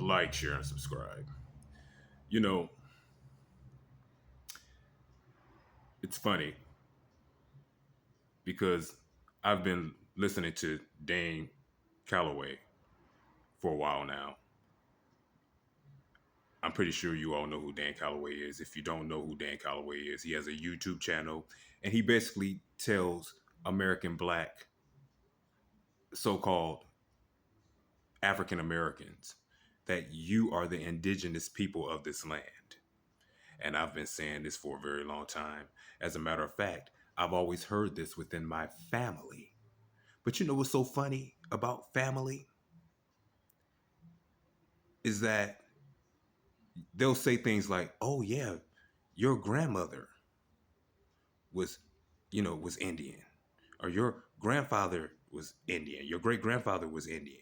like, share, and subscribe. You know, it's funny because I've been listening to Dane Calloway for a while now. I'm pretty sure you all know who Dan Calloway is. If you don't know who Dan Calloway is, he has a YouTube channel and he basically tells American black so-called African Americans that you are the indigenous people of this land. And I've been saying this for a very long time. As a matter of fact, I've always heard this within my family. But you know what's so funny about family is that they'll say things like, "Oh yeah, your grandmother was, was Indian, or your grandfather was Indian, your great grandfather was Indian.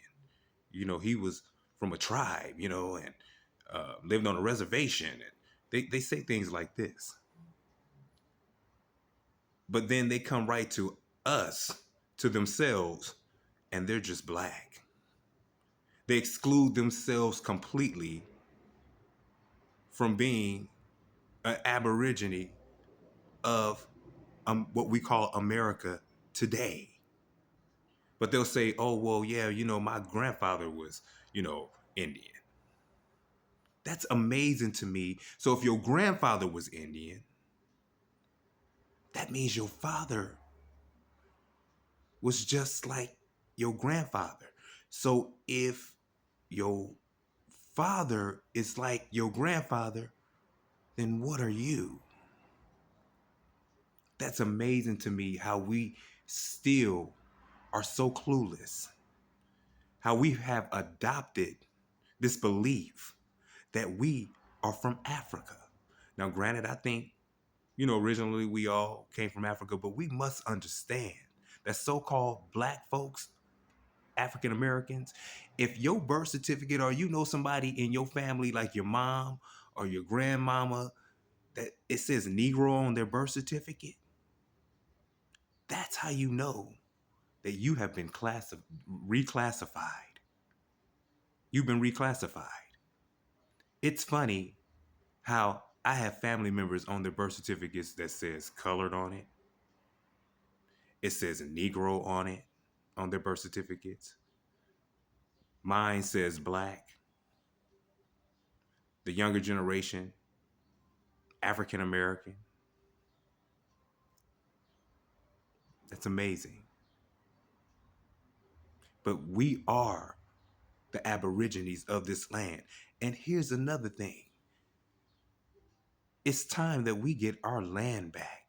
He was from a tribe, and lived on a reservation." And they say things like this, but then they come right to us, to themselves, and they're just black. They exclude themselves completely from being an aborigine of what we call America today. But they'll say, "Oh, well, yeah, my grandfather was, Indian." That's amazing to me. So if your grandfather was Indian, that means your father was just like your grandfather. So if your father is like your grandfather, then what are you? That's amazing to me how we still are so clueless, how we have adopted this belief that we are from Africa. Now, granted, I think, originally we all came from Africa, but we must understand that so-called black folks, African Americans, if your birth certificate or somebody in your family like your mom or your grandmama that it says Negro on their birth certificate, that's how you know that you have been reclassified. You've been reclassified. It's funny how I have family members on their birth certificates that says colored on it. It says Negro on it, on their birth certificates. Mine says black. The younger generation, African American. That's amazing. But we are the Aborigines of this land. And here's another thing. It's time that we get our land back.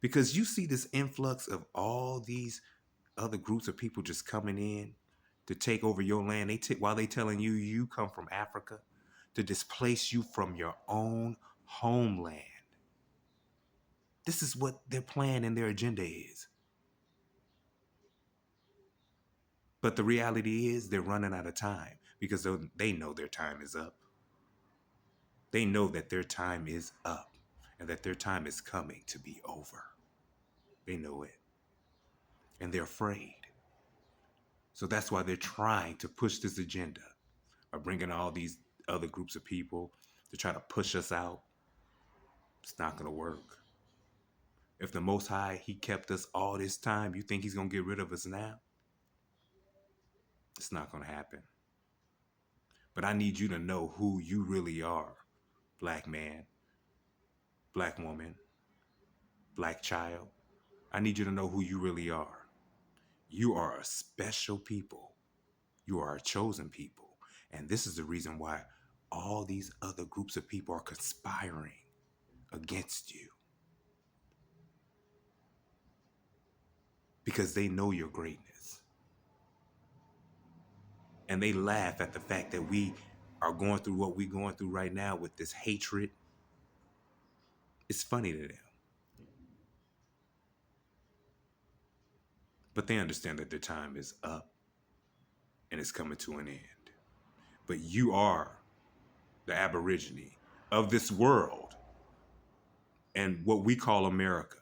Because you see this influx of all these other groups of people just coming in to take over your land. While they telling you you come from Africa, to displace you from your own homeland. This is what their plan and their agenda is. But the reality is they're running out of time because they know their time is up. They know that their time is up and that their time is coming to be over. They know it. And they're afraid. So that's why they're trying to push this agenda by bringing all these other groups of people to try to push us out. It's not going to work. If the Most High, he kept us all this time, you think he's going to get rid of us now? It's not going to happen. But I need you to know who you really are. Black man, black woman, black child. I need you to know who you really are. You are a special people. You are a chosen people. And this is the reason why all these other groups of people are conspiring against you. Because they know your greatness. And they laugh at the fact that we are going through what we're going through right now with this hatred. It's funny to them. But they understand that their time is up and it's coming to an end. But you are the Aborigine of this world and what we call America.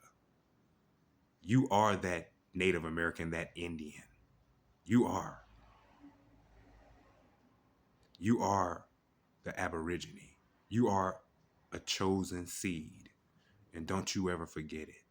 You are that Native American, that Indian. You are. You are the Aborigine. You are a chosen seed. And don't you ever forget it.